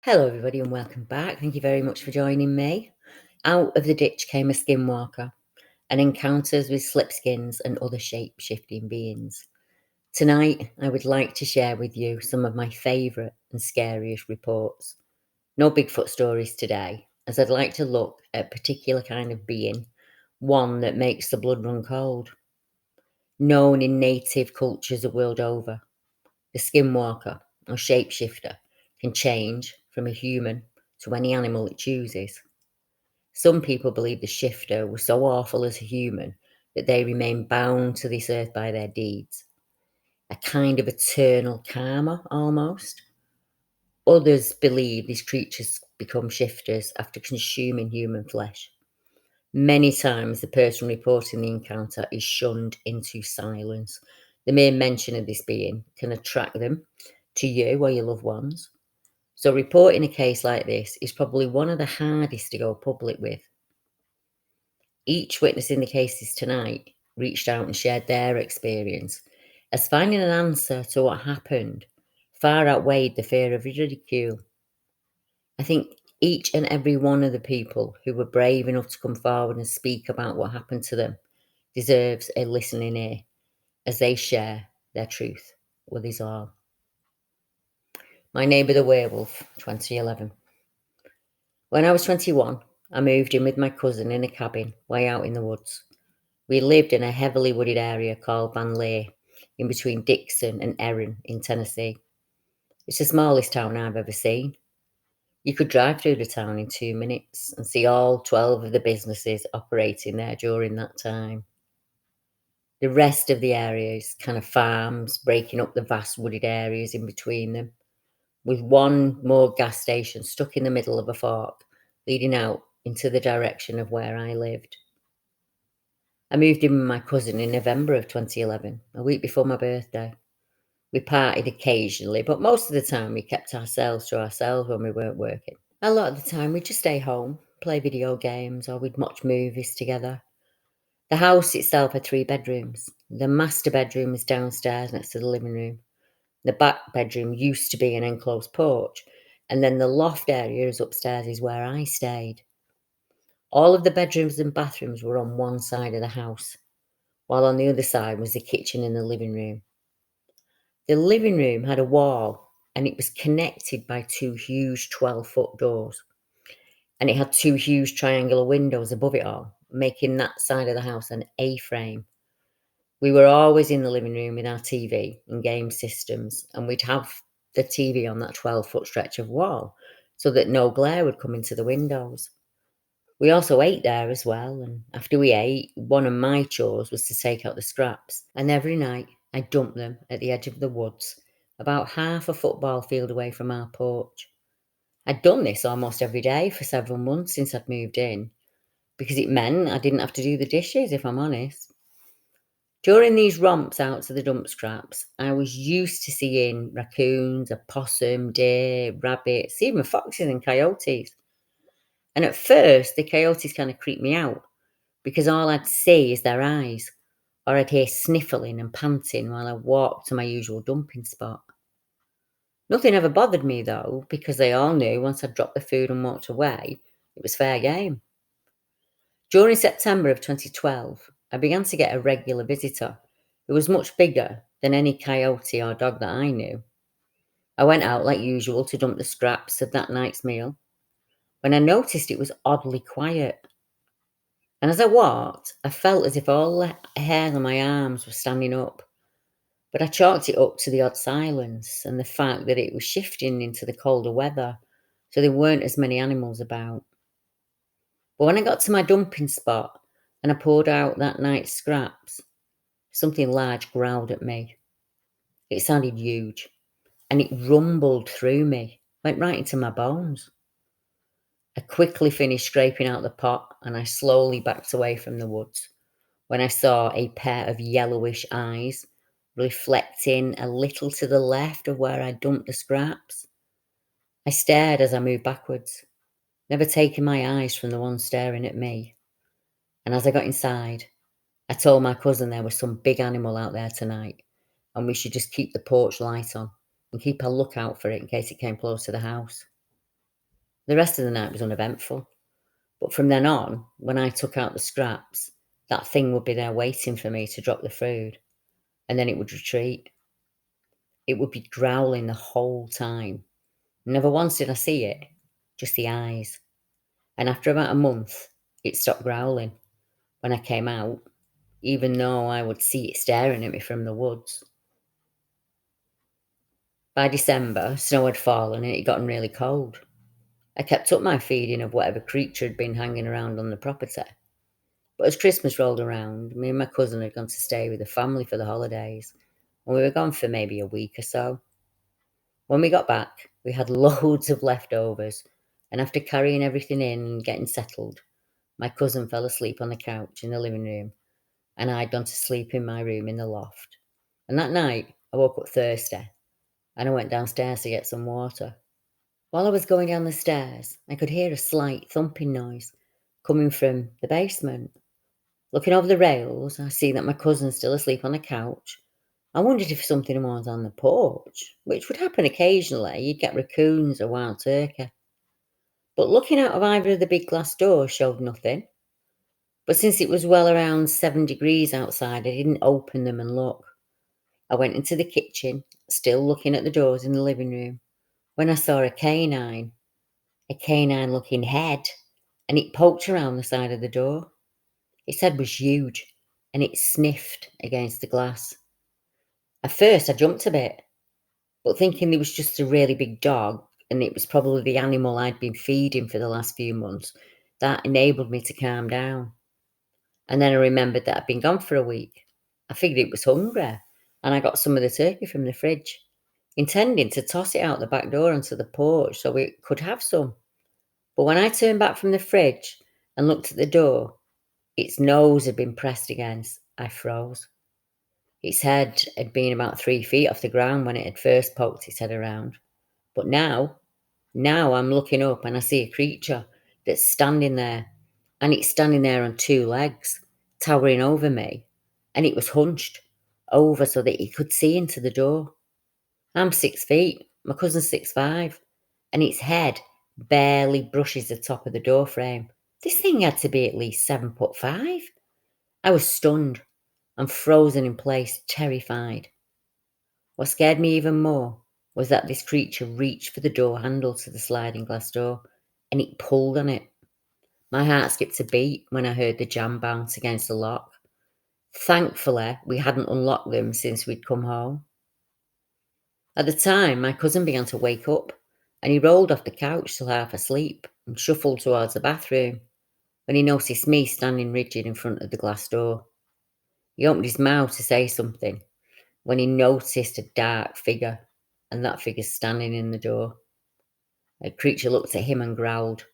Hello, everybody, and welcome back. Thank you very much for joining me. Out of the ditch came a skinwalker and encounters with slipskins and other shape shifting beings. Tonight, I would like to share with you some of my favourite and scariest reports. No Bigfoot stories today, as I'd like to look at a particular kind of being, one that makes the blood run cold. Known in native cultures the world over, the skinwalker or shapeshifter can change from a human to any animal it chooses. Some people believe the shifter was so awful as a human that they remain bound to this earth by their deeds, a kind of eternal karma almost. Others believe these creatures become shifters after consuming human flesh. Many times, the person reporting the encounter is shunned into silence. The mere mention of this being can attract them to you or your loved ones. So, reporting a case like this is probably one of the hardest to go public with. Each witness in the cases tonight reached out and shared their experience, as finding an answer to what happened far outweighed the fear of ridicule. I think each and every one of the people who were brave enough to come forward and speak about what happened to them deserves a listening ear as they share their truth with us all. My Neighbour the Werewolf, 2011. When I was 21, I moved in with my cousin in a cabin way out in the woods. We lived in a heavily wooded area called Van Leigh, in between Dixon and Erin in Tennessee. It's the smallest town I've ever seen. You could drive through the town in 2 minutes and see all 12 of the businesses operating there during that time. The rest of the area is kind of farms, breaking up the vast wooded areas in between them, with one more gas station stuck in the middle of a fork, leading out into the direction of where I lived. I moved in with my cousin in November of 2011, a week before my birthday. We partied occasionally, but most of the time we kept ourselves to ourselves when we weren't working. A lot of the time we'd just stay home, play video games, or we'd watch movies together. The house itself had 3 bedrooms. The master bedroom is downstairs next to the living room. The back bedroom used to be an enclosed porch, and then the loft area is upstairs is where I stayed. All of the bedrooms and bathrooms were on one side of the house, while on the other side was the kitchen and the living room. The living room had a wall, and it was connected by 2 huge 12-foot doors, and it had 2 huge triangular windows above it all, making that side of the house an A-frame. We were always in the living room with our TV and game systems, and we'd have the TV on that 12-foot stretch of wall so that no glare would come into the windows. We also ate there as well, and after we ate, one of my chores was to take out the scraps, and every night I dumped them at the edge of the woods, about half a football field away from our porch. I'd done this almost every day for several months since I'd moved in, because it meant I didn't have to do the dishes, if I'm honest. During these romps out to the dump scraps, I was used to seeing raccoons, a possum, deer, rabbits, even foxes and coyotes. And at first, the coyotes kind of creeped me out because all I'd see is their eyes, or I'd hear sniffling and panting while I walked to my usual dumping spot. Nothing ever bothered me though, because they all knew once I'd dropped the food and walked away, it was fair game. During September of 2012, I began to get a regular visitor who was much bigger than any coyote or dog that I knew. I went out like usual to dump the scraps of that night's meal when I noticed it was oddly quiet. And as I walked, I felt as if all the hairs on my arms were standing up. But I chalked it up to the odd silence and the fact that it was shifting into the colder weather, so there weren't as many animals about. But when I got to my dumping spot and I poured out that night's scraps, something large growled at me. It sounded huge, and it rumbled through me, went right into my bones. I quickly finished scraping out the pot and I slowly backed away from the woods when I saw a pair of yellowish eyes reflecting a little to the left of where I dumped the scraps. I stared as I moved backwards, never taking my eyes from the one staring at me. And as I got inside, I told my cousin there was some big animal out there tonight and we should just keep the porch light on and keep a lookout for it in case it came close to the house. The rest of the night was uneventful. But from then on, when I took out the scraps, that thing would be there waiting for me to drop the food, and then it would retreat. It would be growling the whole time. Never once did I see it, just the eyes. And after about a month, it stopped growling when I came out, even though I would see it staring at me from the woods. By December, snow had fallen and it had gotten really cold. I kept up my feeding of whatever creature had been hanging around on the property. But as Christmas rolled around, me and my cousin had gone to stay with the family for the holidays, and we were gone for maybe a week or so. When we got back, we had loads of leftovers, and after carrying everything in and getting settled, my cousin fell asleep on the couch in the living room, and I'd gone to sleep in my room in the loft. And that night, I woke up thirsty, and I went downstairs to get some water. While I was going down the stairs, I could hear a slight thumping noise coming from the basement. Looking over the rails, I see that my cousin's still asleep on the couch. I wondered if something was on the porch, which would happen occasionally. You'd get raccoons or wild turkey. But looking out of either of the big glass doors showed nothing. But since it was well around 7 degrees outside, I didn't open them and look. I went into the kitchen, still looking at the doors in the living room, when I saw a canine looking head, and it poked around the side of the door. Its head was huge, and it sniffed against the glass. At first, I jumped a bit, but thinking it was just a really big dog, and it was probably the animal I'd been feeding for the last few months, that enabled me to calm down. And then I remembered that I'd been gone for a week. I figured it was hungry, and I got some of the turkey from the fridge, intending to toss it out the back door onto the porch so we could have some. But when I turned back from the fridge and looked at the door, its nose had been pressed against. I froze. Its head had been about 3 feet off the ground when it had first poked its head around. But now I'm looking up and I see a creature that's standing there. And it's standing there on 2 legs, towering over me. And it was hunched over so that it could see into the door. I'm 6 feet, my cousin's 6'5", and its head barely brushes the top of the door frame. This thing had to be at least 7'5". I was stunned and frozen in place, terrified. What scared me even more was that this creature reached for the door handle to the sliding glass door, and it pulled on it. My heart skipped a beat when I heard the jam bounce against the lock. Thankfully, we hadn't unlocked them since we'd come home. At the time, my cousin began to wake up, and he rolled off the couch still half asleep and shuffled towards the bathroom when he noticed me standing rigid in front of the glass door. He opened his mouth to say something when he noticed a dark figure, and that figure standing in the door. The creature looked at him and growled,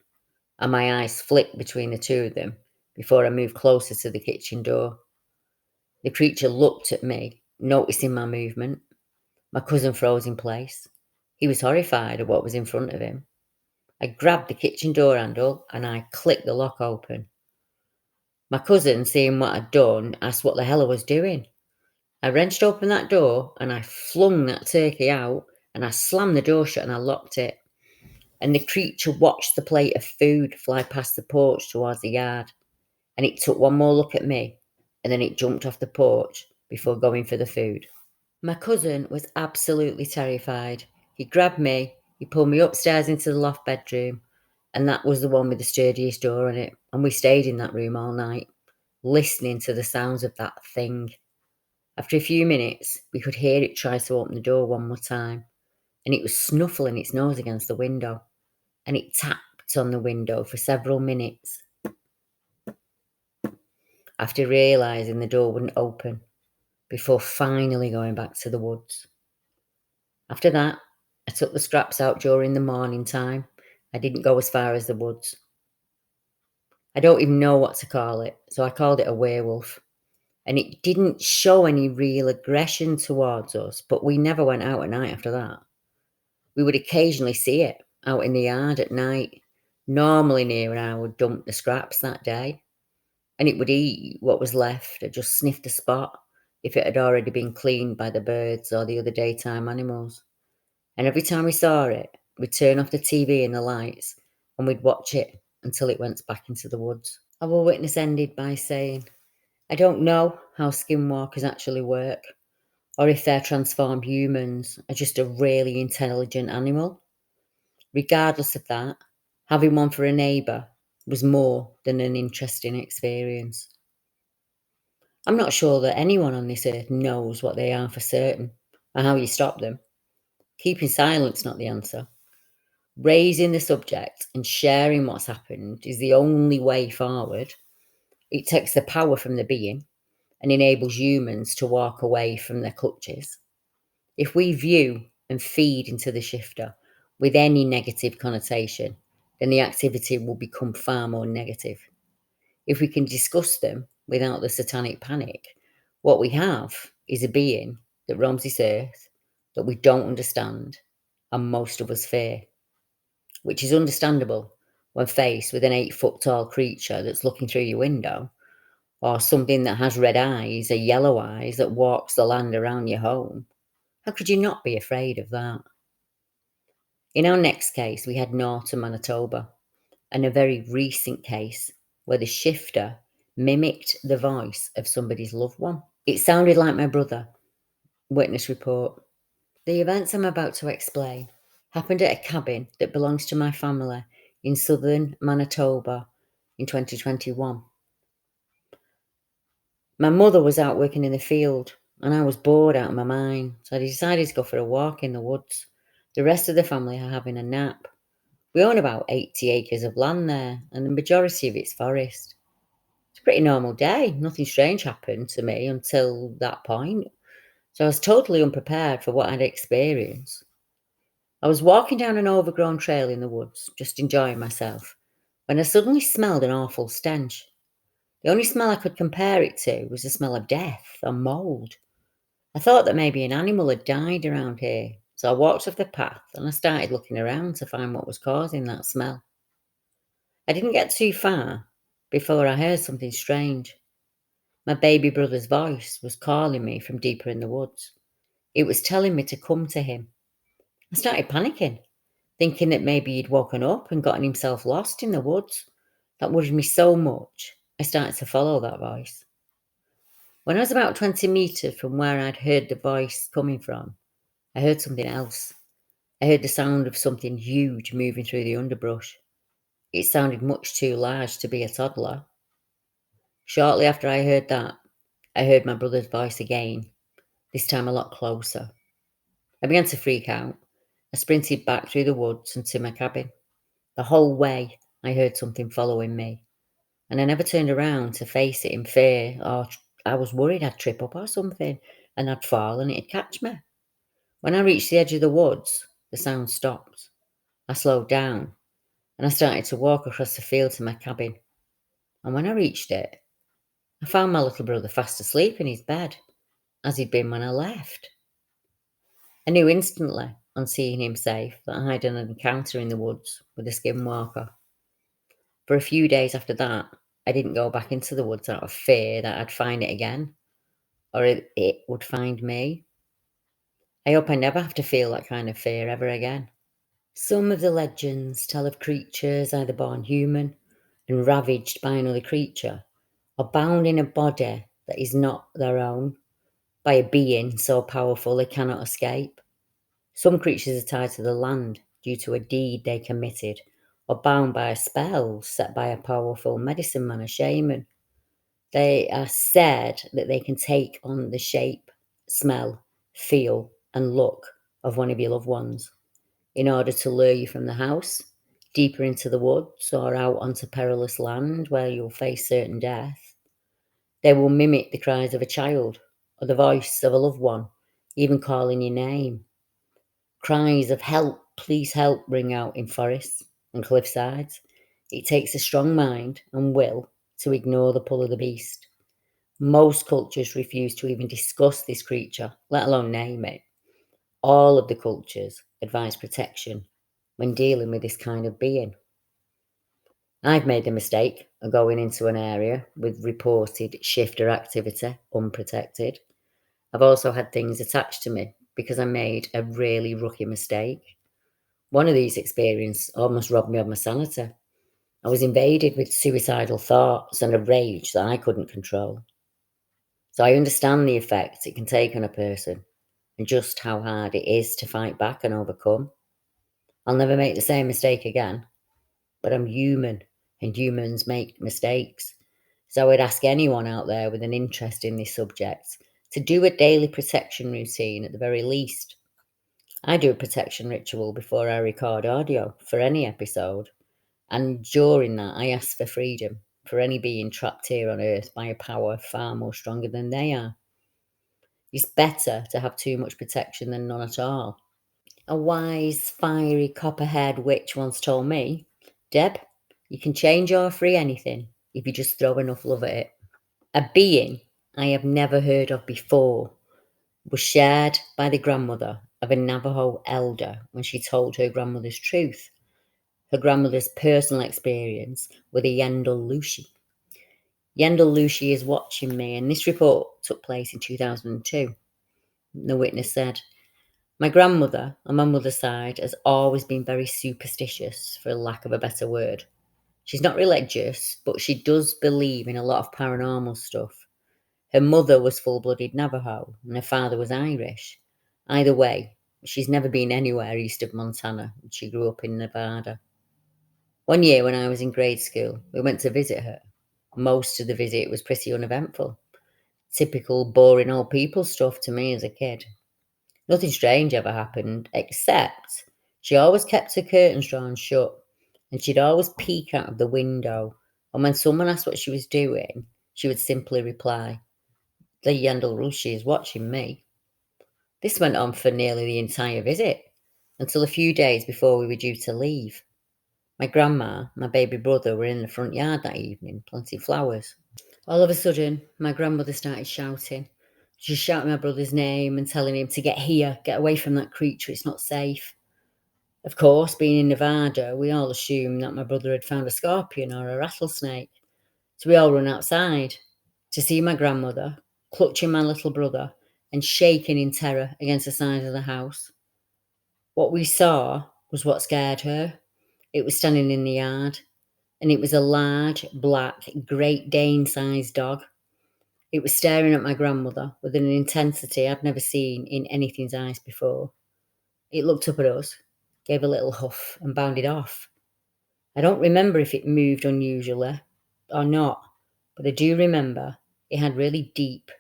and my eyes flicked between the two of them before I moved closer to the kitchen door. The creature looked at me, noticing my movement. My cousin froze in place. He was horrified at what was in front of him. I grabbed the kitchen door handle and I clicked the lock open. My cousin, seeing what I'd done, asked what the hell I was doing. I wrenched open that door and I flung that turkey out, and I slammed the door shut and I locked it. And the creature watched the plate of food fly past the porch towards the yard, and it took one more look at me, and then it jumped off the porch before going for the food. My cousin was absolutely terrified. He grabbed me, he pulled me upstairs into the loft bedroom, and that was the one with the sturdiest door in it, and we stayed in that room all night, listening to the sounds of that thing. After a few minutes, we could hear it try to open the door one more time, and it was snuffling its nose against the window, and it tapped on the window for several minutes after realising the door wouldn't open, before finally going back to the woods. After that, I took the scraps out during the morning time. I didn't go as far as the woods. I don't even know what to call it, so I called it a werewolf. And it didn't show any real aggression towards us, but we never went out at night after that. We would occasionally see it out in the yard at night, normally near where I would dump the scraps that day. And it would eat what was left or just sniff the spot if it had already been cleaned by the birds or the other daytime animals. And every time we saw it, we'd turn off the TV and the lights and we'd watch it until it went back into the woods. Our witness ended by saying, "I don't know how skinwalkers actually work, or if they're transformed humans are just a really intelligent animal. Regardless of that, having one for a neighbour was more than an interesting experience." I'm not sure that anyone on this earth knows what they are for certain, or how you stop them. Keeping silent's not the answer. Raising the subject and sharing what's happened is the only way forward. It takes the power from the being and enables humans to walk away from their clutches. If we view and feed into the shifter with any negative connotation, then the activity will become far more negative. If we can discuss them without the satanic panic, what we have is a being that roams this earth that we don't understand and most of us fear, which is understandable when faced with an 8 foot tall creature that's looking through your window, or something that has red eyes or yellow eyes that walks the land around your home. How could you not be afraid of that? In our next case, we had Norton, Manitoba, and a very recent case where the shifter mimicked the voice of somebody's loved one. It sounded like my brother. Witness report. The events I'm about to explain happened at a cabin that belongs to my family in southern Manitoba in 2021. My mother was out working in the field and I was bored out of my mind, so I decided to go for a walk in the woods. The rest of the family are having a nap. We own about 80 acres of land there, and the majority of it's forest. It's a pretty normal day. Nothing strange happened to me until that point, so I was totally unprepared for what I'd experienced. I was walking down an overgrown trail in the woods, just enjoying myself, when I suddenly smelled an awful stench. The only smell I could compare it to was the smell of death or mould. I thought that maybe an animal had died around here, so I walked off the path and I started looking around to find what was causing that smell. I didn't get too far before I heard something strange. My baby brother's voice was calling me from deeper in the woods. It was telling me to come to him. I started panicking, thinking that maybe he'd woken up and gotten himself lost in the woods. That worried me so much, I started to follow that voice. When I was about 20 metres from where I'd heard the voice coming from, I heard something else. I heard the sound of something huge moving through the underbrush. It sounded much too large to be a toddler. Shortly after I heard that, I heard my brother's voice again, this time a lot closer. I began to freak out. I sprinted back through the woods and to my cabin. The whole way, I heard something following me, and I never turned around to face it in fear, or I was worried I'd trip up or something, and I'd fall and it'd catch me. When I reached the edge of the woods, the sound stopped. I slowed down, and I started to walk across the field to my cabin. And when I reached it, I found my little brother fast asleep in his bed, as he'd been when I left. I knew instantly, on seeing him safe, that I had an encounter in the woods with a skinwalker. For a few days after that, I didn't go back into the woods out of fear that I'd find it again, or it would find me. I hope I never have to feel that kind of fear ever again. Some of the legends tell of creatures either born human and ravaged by another creature, or bound in a body that is not their own, by a being so powerful they cannot escape. Some creatures are tied to the land due to a deed they committed, or bound by a spell set by a powerful medicine man or shaman. They are said that they can take on the shape, smell, feel, and look of one of your loved ones in order to lure you from the house, deeper into the woods, or out onto perilous land where you'll face certain death. They will mimic the cries of a child or the voice of a loved one, even calling your name. Cries of help, please help ring out in forests and cliffsides. It takes a strong mind and will to ignore the pull of the beast. Most cultures refuse to even discuss this creature, let alone name it. All of the cultures advise protection when dealing with this kind of being. I've made the mistake of going into an area with reported shifter activity unprotected. I've also had things attached to me because I made a really rookie mistake. One of these experiences almost robbed me of my sanity. I was invaded with suicidal thoughts and a rage that I couldn't control. So I understand the effects it can take on a person and just how hard it is to fight back and overcome. I'll never make the same mistake again, but I'm human and humans make mistakes. So I would ask anyone out there with an interest in this subject to do a daily protection routine at the very least. I do a protection ritual before I record audio for any episode, and during that, I ask for freedom for any being trapped here on Earth by a power far more stronger than they are. It's better to have too much protection than none at all. A wise, fiery, copper-haired witch once told me, Deb, you can change or free anything if you just throw enough love at it. A being I have never heard of before was shared by the grandmother of a Navajo elder when she told her grandmother's truth, her grandmother's personal experience with a Yandalushi. Yandalushi is watching me, and this report took place in 2002. The witness said, my grandmother, on my mother's side, has always been very superstitious, for lack of a better word. She's not religious, but she does believe in a lot of paranormal stuff. Her mother was full-blooded Navajo, and her father was Irish. Either way, she's never been anywhere east of Montana. She grew up in Nevada. One year when I was in grade school, we went to visit her. Most of the visit was pretty uneventful. Typical boring old people stuff to me as a kid. Nothing strange ever happened, except she always kept her curtains drawn shut, and she'd always peek out of the window, and when someone asked what she was doing, she would simply reply, the Yandalushi is watching me. This went on for nearly the entire visit, until a few days before we were due to leave. My grandma, my baby brother were in the front yard that evening, planting flowers. All of a sudden, my grandmother started shouting. She was shouting my brother's name and telling him to get here, get away from that creature, it's not safe. Of course, being in Nevada, we all assumed that my brother had found a scorpion or a rattlesnake. So we all run outside to see my grandmother clutching my little brother and shaking in terror against the side of the house. What we saw was what scared her. It was standing in the yard, and it was a large, black, Great Dane-sized dog. It was staring at my grandmother with an intensity I'd never seen in anything's eyes before. It looked up at us, gave a little huff, and bounded off. I don't remember if it moved unusually or not, but I do remember it had really deep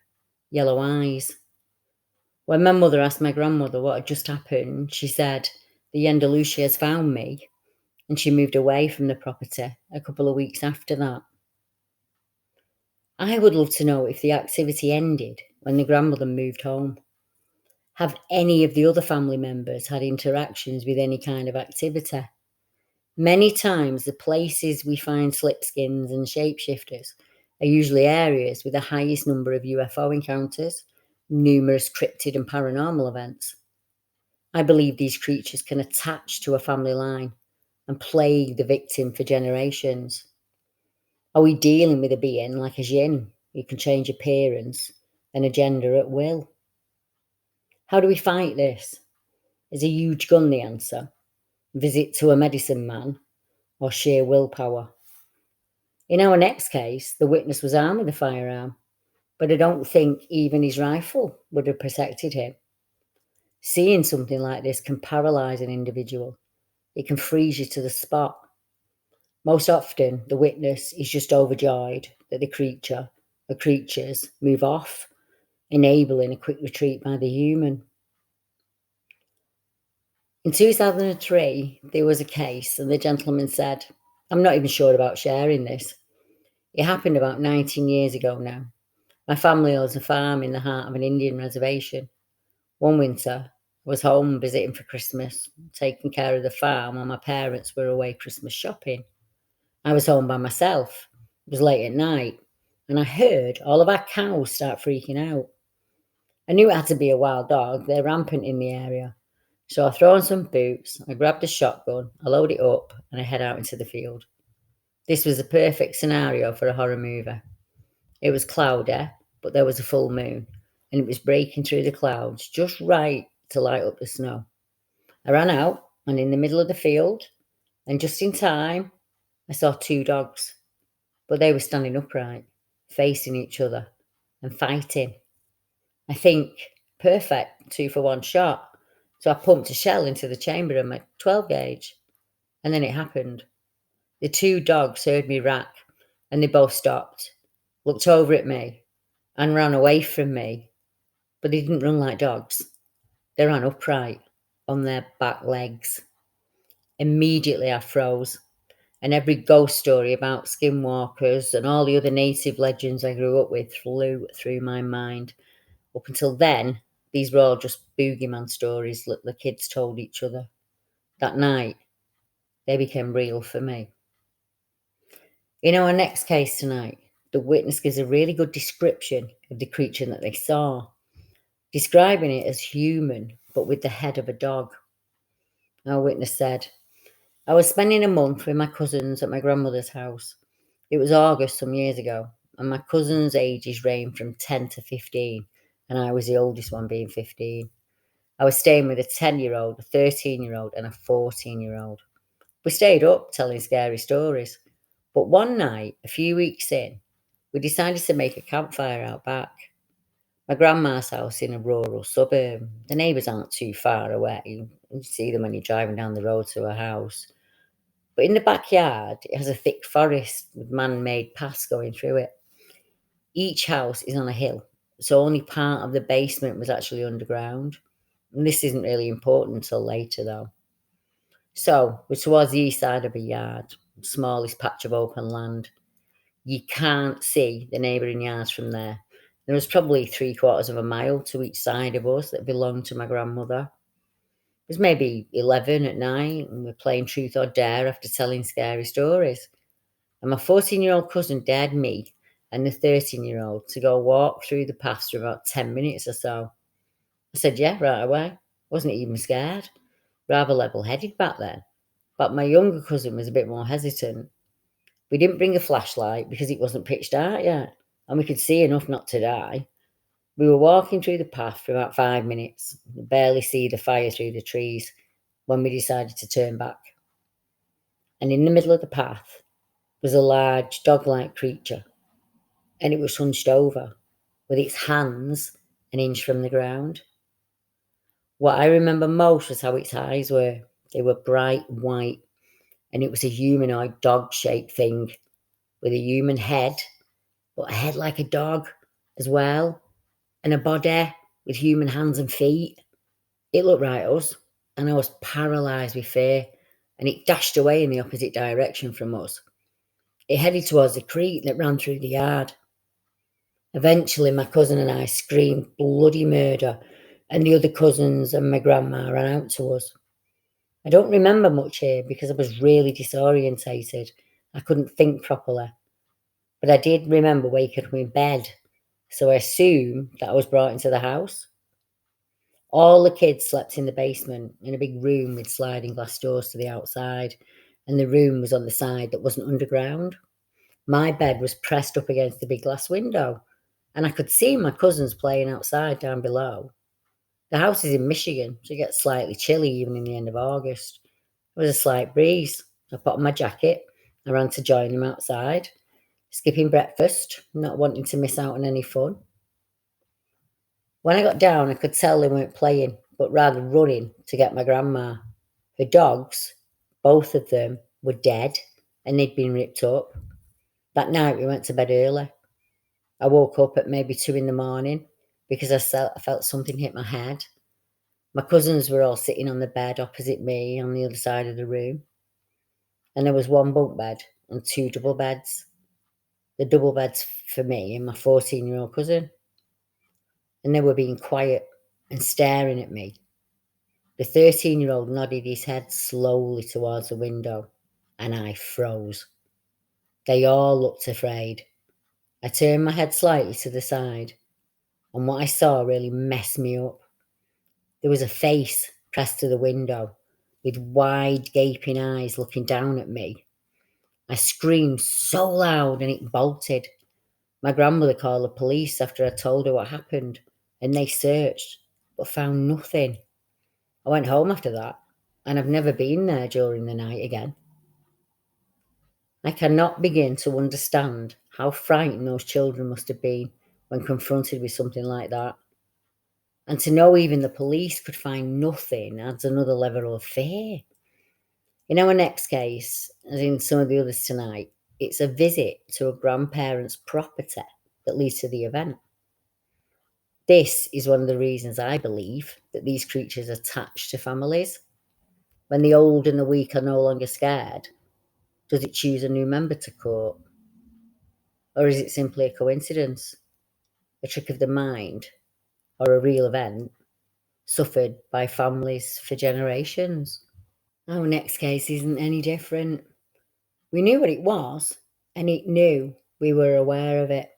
yellow eyes. When my mother asked my grandmother what had just happened, she said, the Yandalushi has found me, and she moved away from the property a couple of weeks after that. I would love to know if the activity ended when the grandmother moved home. Have any of the other family members had interactions with any kind of activity? Many times the places we find slipskins and shapeshifters are usually areas with the highest number of UFO encounters, numerous cryptid and paranormal events. I believe these creatures can attach to a family line and plague the victim for generations. Are we dealing with a being like a jinn who can change appearance and agenda at will? How do we fight this? Is a huge gun the answer? Visit to a medicine man? Or sheer willpower? In our next case, the witness was armed with a firearm, but I don't think even his rifle would have protected him. Seeing something like this can paralyze an individual. It can freeze you to the spot. Most often, the witness is just overjoyed that the creature or creatures move off, enabling a quick retreat by the human. In 2003, there was a case, and the gentleman said, I'm not even sure about sharing this. It happened about 19 years ago now. My family owns a farm in the heart of an Indian reservation. One winter, I was home visiting for Christmas, taking care of the farm while my parents were away Christmas shopping. I was home by myself. It was late at night, and I heard all of our cows start freaking out. I knew it had to be a wild dog. They're rampant in the area. So I throw on some boots, I grabbed a shotgun, I load it up, and I head out into the field. This was a perfect scenario for a horror movie. It was cloudy, but there was a full moon, and it was breaking through the clouds just right to light up the snow. I ran out, and in the middle of the field, and just in time, I saw two dogs, but they were standing upright, facing each other and fighting. I think, perfect 2-for-1 shot. So I pumped a shell into the chamber of my 12 gauge, and then it happened. The two dogs heard me rack, and they both stopped, looked over at me, and ran away from me. But they didn't run like dogs. They ran upright, on their back legs. Immediately I froze, and every ghost story about skinwalkers and all the other native legends I grew up with flew through my mind. Up until then, these were all just boogeyman stories that the kids told each other. That night, they became real for me. In our next case tonight, the witness gives a really good description of the creature that they saw, describing it as human, but with the head of a dog. Our witness said, I was spending a month with my cousins at my grandmother's house. It was August some years ago, and my cousins' ages ranged from 10 to 15, and I was the oldest one, being 15. I was staying with a 10-year-old, a 13-year-old, and a 14-year-old. We stayed up telling scary stories. But one night, a few weeks in, we decided to make a campfire out back. My grandma's house in a rural suburb. The neighbours aren't too far away. You see them when you're driving down the road to her house. But in the backyard, it has a thick forest with man-made paths going through it. Each house is on a hill, so only part of the basement was actually underground. And this isn't really important until later, though. So we're towards the east side of a yard, smallest patch of open land. You can't see the neighbouring yards from there. There was probably 3/4 of a mile to each side of us that belonged to my grandmother. It was maybe 11 at night, and we're playing truth or dare after telling scary stories. And my 14-year-old cousin dared me and the 13-year-old to go walk through the paths for about 10 minutes or so. I said, yeah, right away. Wasn't even scared. Rather level-headed back then. But my younger cousin was a bit more hesitant. We didn't bring a flashlight because it wasn't pitch dark yet, and we could see enough not to die. We were walking through the path for about 5 minutes, barely see the fire through the trees, when we decided to turn back. And in the middle of the path was a large dog-like creature, and it was hunched over, with its hands an inch from the ground. What I remember most was how its eyes were. They were bright white, and it was a humanoid dog-shaped thing with a human head, but a head like a dog as well, and a body with human hands and feet. It looked right at us, and I was paralysed with fear, and it dashed away in the opposite direction from us. It headed towards the creek that ran through the yard. Eventually, my cousin and I screamed bloody murder, and the other cousins and my grandma ran out to us. I don't remember much here because I was really disorientated. I couldn't think properly. But I did remember waking up in bed, so I assume that I was brought into the house. All the kids slept in the basement, in a big room with sliding glass doors to the outside, and the room was on the side that wasn't underground. My bed was pressed up against the big glass window, and I could see my cousins playing outside down below. The house is in Michigan, so it gets slightly chilly even in the end of August. There was a slight breeze. I put on my jacket. I ran to join them outside, skipping breakfast, not wanting to miss out on any fun. When I got down, I could tell they weren't playing, but rather running to get my grandma. Her dogs, both of them, were dead, and they'd been ripped up. That night, we went to bed early. I woke up at maybe 2 in the morning because I felt something hit my head. My cousins were all sitting on the bed opposite me on the other side of the room. And there was one bunk bed and 2 double beds. The double beds for me and my 14-year-old cousin. And they were being quiet and staring at me. The 13-year-old nodded his head slowly towards the window, and I froze. They all looked afraid. I turned my head slightly to the side, and what I saw really messed me up. There was a face pressed to the window, with wide gaping eyes looking down at me. I screamed so loud and it bolted. My grandmother called the police after I told her what happened, and they searched, but found nothing. I went home after that, and I've never been there during the night again. I cannot begin to understand how frightened those children must have been when confronted with something like that. And to know even the police could find nothing adds another level of fear. In our next case, as in some of the others tonight, it's a visit to a grandparent's property that leads to the event. This is one of the reasons I believe that these creatures attach to families. When the old and the weak are no longer scared, does it choose a new member to court? Or is it simply a coincidence, a trick of the mind, or a real event suffered by families for generations? Our next case isn't any different. We knew what it was, and it knew we were aware of it.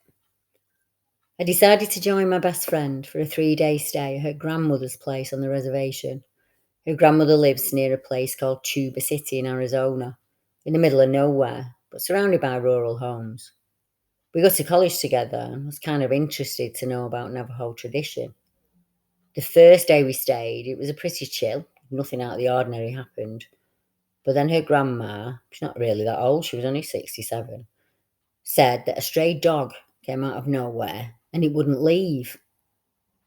I decided to join my best friend for a 3-day stay at her grandmother's place on the reservation. Her grandmother lives near a place called Tuba City in Arizona, in the middle of nowhere, but surrounded by rural homes. We got to college together and was kind of interested to know about Navajo tradition. The first day we stayed, it was a pretty chill. Nothing out of the ordinary happened. But then her grandma, she's not really that old, she was only 67, said that a stray dog came out of nowhere and it wouldn't leave.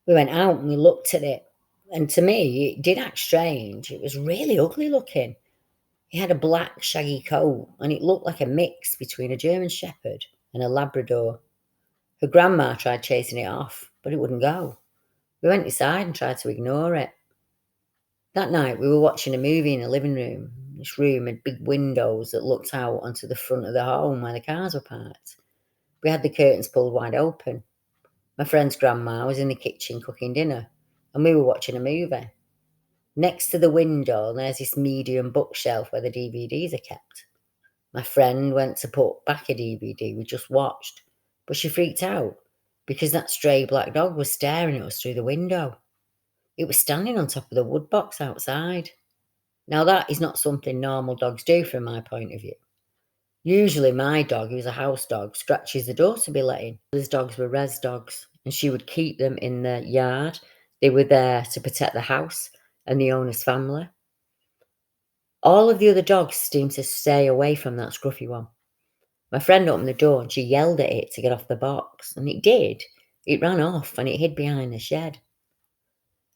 We went out and we looked at it, and to me, it did act strange. It was really ugly looking. He had a black, shaggy coat, and it looked like a mix between a German Shepherd and a Labrador. Her grandma tried chasing it off, but it wouldn't go. We went inside and tried to ignore it. That night, we were watching a movie in the living room. This room had big windows that looked out onto the front of the home where the cars were parked. We had the curtains pulled wide open. My friend's grandma was in the kitchen cooking dinner, and we were watching a movie. Next to the window, there's this medium bookshelf where the DVDs are kept. My friend went to put back a DVD we just watched, but she freaked out because that stray black dog was staring at us through the window. It was standing on top of the wood box outside. Now, that is not something normal dogs do from my point of view. Usually my dog, who's a house dog, scratches the door to be let in. Those dogs were res dogs, and she would keep them in the yard. They were there to protect the house and the owner's family. All of the other dogs seemed to stay away from that scruffy one. My friend opened the door and she yelled at it to get off the box, and it did. It ran off and it hid behind the shed.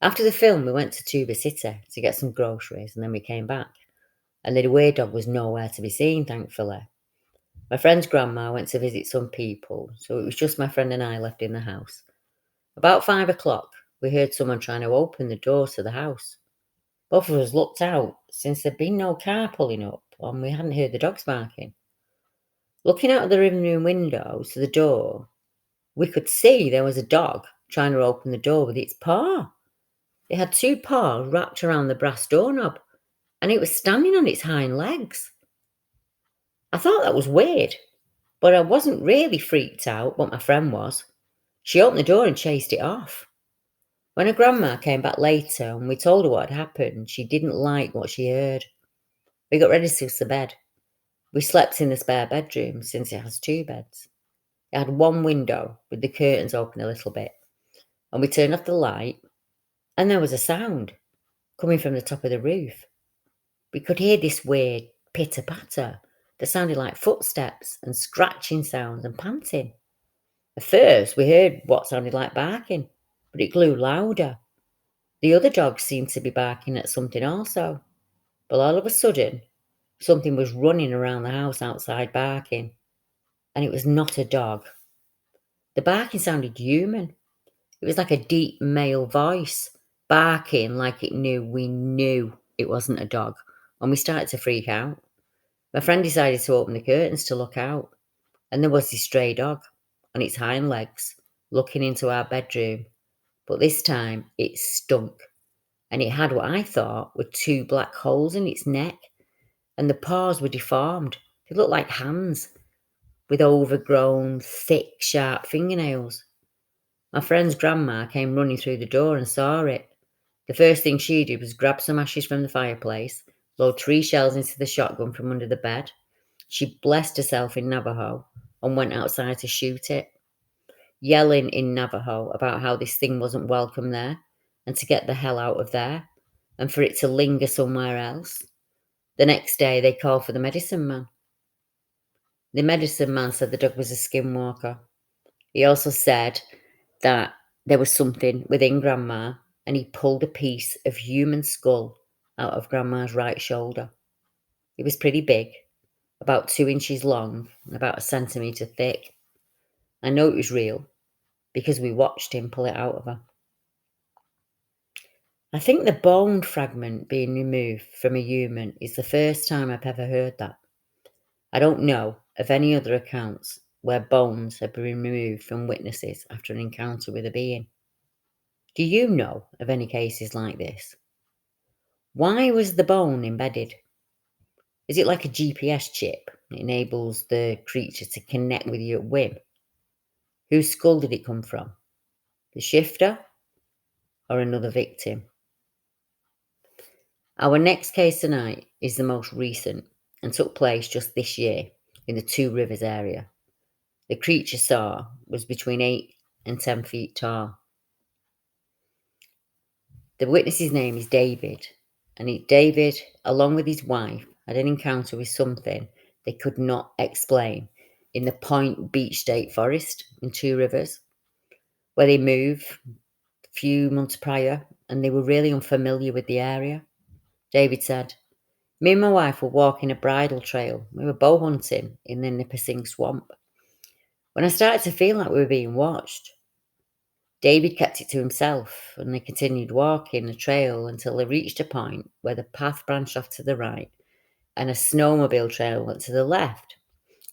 After the film, we went to Tuba City to get some groceries, and then we came back. And the weird dog was nowhere to be seen, thankfully. My friend's grandma went to visit some people, so it was just my friend and I left in the house. About 5 o'clock, we heard someone trying to open the door to the house. Both of us looked out, since there'd been no car pulling up, and we hadn't heard the dogs barking. Looking out of the living room window to the door, we could see there was a dog trying to open the door with its paw. It had 2 paws wrapped around the brass doorknob, and it was standing on its hind legs. I thought that was weird, but I wasn't really freaked out, but my friend was. She opened the door and chased it off. When her grandma came back later and we told her what had happened, she didn't like what she heard. We got ready to go to bed. We slept in the spare bedroom since it has 2 beds. It had 1 window with the curtains open a little bit, and we turned off the light, and there was a sound coming from the top of the roof. We could hear this weird pitter-patter that sounded like footsteps and scratching sounds and panting. At first, we heard what sounded like barking, but it grew louder. The other dogs seemed to be barking at something also, but all of a sudden, something was running around the house outside barking, and it was not a dog. The barking sounded human. It was like a deep male voice, barking like it knew we knew it wasn't a dog, and we started to freak out. My friend decided to open the curtains to look out, and there was this stray dog on its hind legs looking into our bedroom, but this time it stunk, and it had what I thought were 2 black holes in its neck, and the paws were deformed. They looked like hands with overgrown, thick, sharp fingernails. My friend's grandma came running through the door and saw it. The first thing she did was grab some ashes from the fireplace, load 3 shells into the shotgun from under the bed. She blessed herself in Navajo and went outside to shoot it, yelling in Navajo about how this thing wasn't welcome there and to get the hell out of there. and for it to linger somewhere else. The next day, they called for the medicine man. The medicine man said the dog was a skinwalker. He also said that there was something within Grandma, and he pulled a piece of human skull out of Grandma's right shoulder. It was pretty big, about 2 inches long and about a centimetre thick. I know it was real because we watched him pull it out of her. I think the bone fragment being removed from a human is the first time I've ever heard that. I don't know of any other accounts where bones have been removed from witnesses after an encounter with a being. Do you know of any cases like this? Why was the bone embedded? Is it like a GPS chip that enables the creature to connect with you at whim? Whose skull did it come from? The shifter or another victim? Our next case tonight is the most recent and took place just this year in the Two Rivers area. The creature saw was between 8 and 10 feet tall. The witness's name is David, and David, along with his wife, had an encounter with something they could not explain in the Point Beach State Forest in Two Rivers, where they moved a few months prior, and they were really unfamiliar with the area. David said, "Me and my wife were walking a bridle trail. We were bow hunting in the Nipissing swamp when I started to feel like we were being watched. David kept it to himself, and they continued walking the trail until they reached a point where the path branched off to the right and a snowmobile trail went to the left.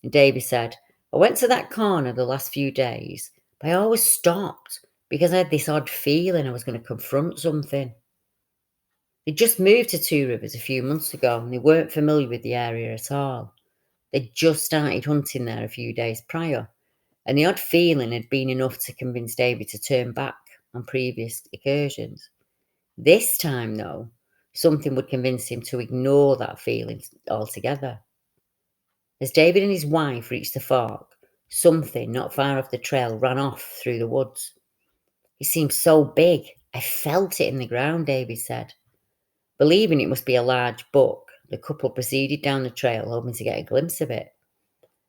And David said, I went to that corner the last few days, but I always stopped because I had this odd feeling I was going to confront something. They just moved to Two Rivers a few months ago and they weren't familiar with the area at all. They just started hunting there a few days prior, and the odd feeling had been enough to convince David to turn back on previous incursions. This time, though, something would convince him to ignore that feeling altogether. As David and his wife reached the fork, something not far off the trail ran off through the woods. It seemed so big, I felt it in the ground, David said. Believing it must be a large buck, the couple proceeded down the trail, hoping to get a glimpse of it.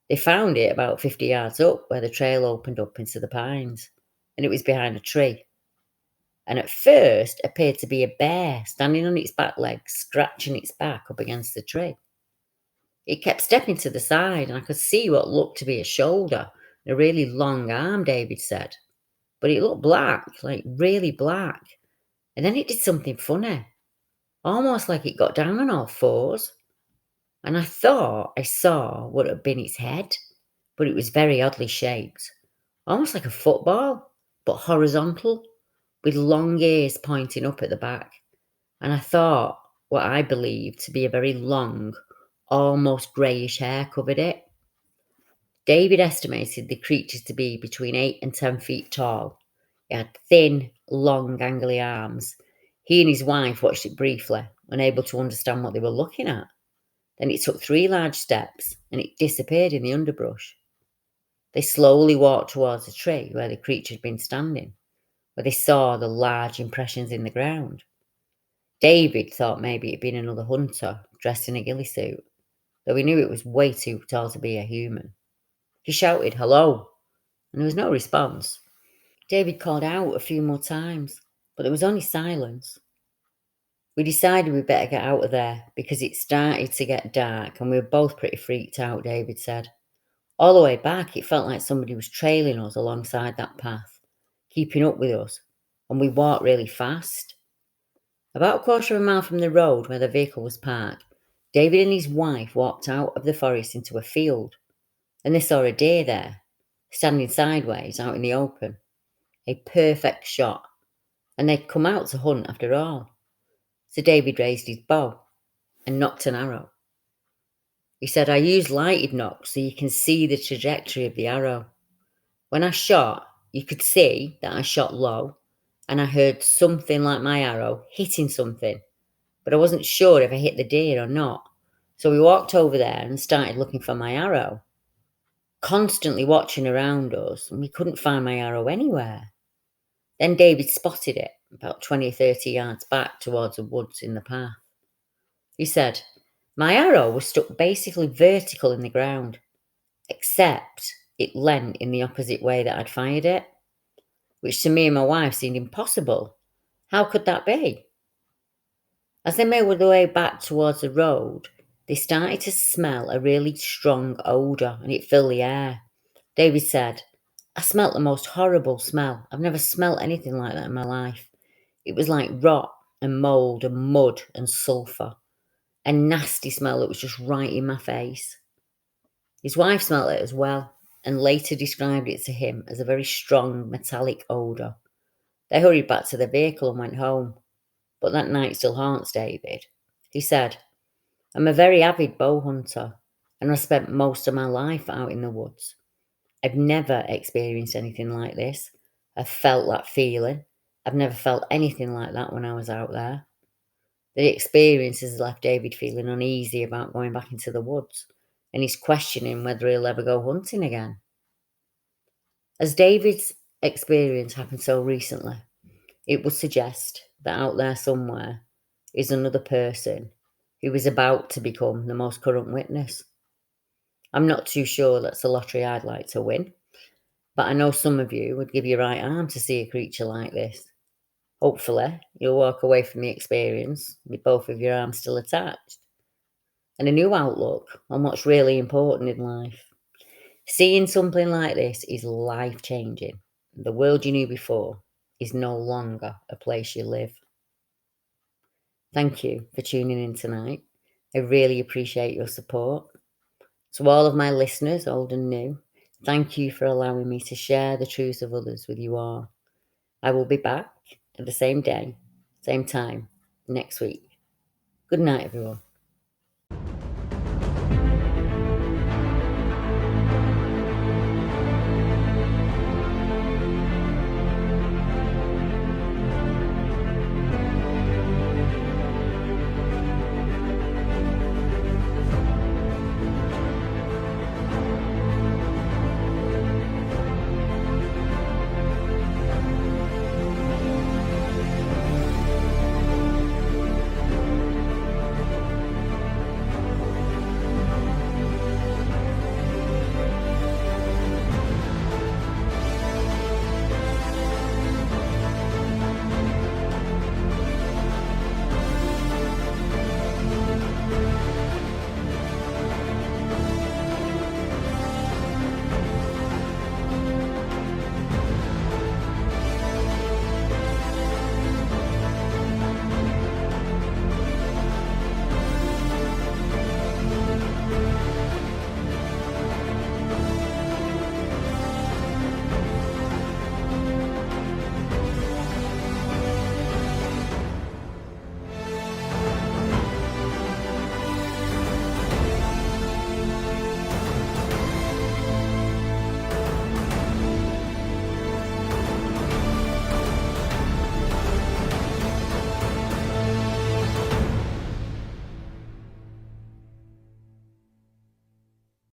They found it about 50 yards up where the trail opened up into the pines, and it was behind a tree. And at first appeared to be a bear standing on its back legs, scratching its back up against the tree. It kept stepping to the side, and I could see what looked to be a shoulder and a really long arm, David said. But it looked black, like really black. And then it did something funny, almost like it got down on all fours. And I thought I saw what had been its head, but it was very oddly shaped, almost like a football, but horizontal, with long ears pointing up at the back. And I thought what I believed to be a very long, almost greyish hair covered it. David estimated the creature to be between 8 and 10 feet tall. It had thin, long, gangly arms. He and his wife watched it briefly, unable to understand what they were looking at. Then it took 3 large steps and it disappeared in the underbrush. They slowly walked towards the tree where the creature had been standing, where they saw the large impressions in the ground. David thought maybe it had been another hunter dressed in a ghillie suit, though he knew it was way too tall to be a human. He shouted, "Hello," and there was no response. David called out a few more times, but there was only silence. We decided we'd better get out of there because it started to get dark and we were both pretty freaked out, David said. All the way back, it felt like somebody was trailing us alongside that path, keeping up with us, and we walked really fast. About a quarter of a mile from the road where the vehicle was parked, David and his wife walked out of the forest into a field, and they saw a deer there, standing sideways out in the open. A perfect shot, and they'd come out to hunt after all. So David raised his bow and nocked an arrow. He said, I used lighted knocks so you can see the trajectory of the arrow. When I shot, you could see that I shot low, and I heard something like my arrow hitting something, but I wasn't sure if I hit the deer or not. So we walked over there and started looking for my arrow, constantly watching around us, and we couldn't find my arrow anywhere. Then David spotted it about 20 or 30 yards back towards the woods in the path. He said, "My arrow was stuck basically vertical in the ground, except it leant in the opposite way that I'd fired it, which to me and my wife seemed impossible. How could that be?" As they made their way back towards the road, they started to smell a really strong odour and it filled the air. David said, "I smelt the most horrible smell. I've never smelt anything like that in my life. It was like rot and mould and mud and sulphur. A nasty smell that was just right in my face." His wife smelt it as well and later described it to him as a very strong metallic odour. They hurried back to their vehicle and went home. But that night still haunts David. He said, "I'm a very avid bow hunter and I spent most of my life out in the woods. I've never experienced anything like this. I've felt that feeling. I've never felt anything like that when I was out there." The experience has left David feeling uneasy about going back into the woods, and he's questioning whether he'll ever go hunting again. As David's experience happened so recently, it would suggest that out there somewhere is another person who is about to become the most current witness. I'm not too sure that's a lottery I'd like to win, but I know some of you would give your right arm to see a creature like this. Hopefully, you'll walk away from the experience with both of your arms still attached and a new outlook on what's really important in life. Seeing something like this is life-changing. The world you knew before is no longer a place you live. Thank you for tuning in tonight. I really appreciate your support. To all of my listeners, old and new, thank you for allowing me to share the truths of others with you all. I will be back at the same day, same time, next week. Good night, everyone.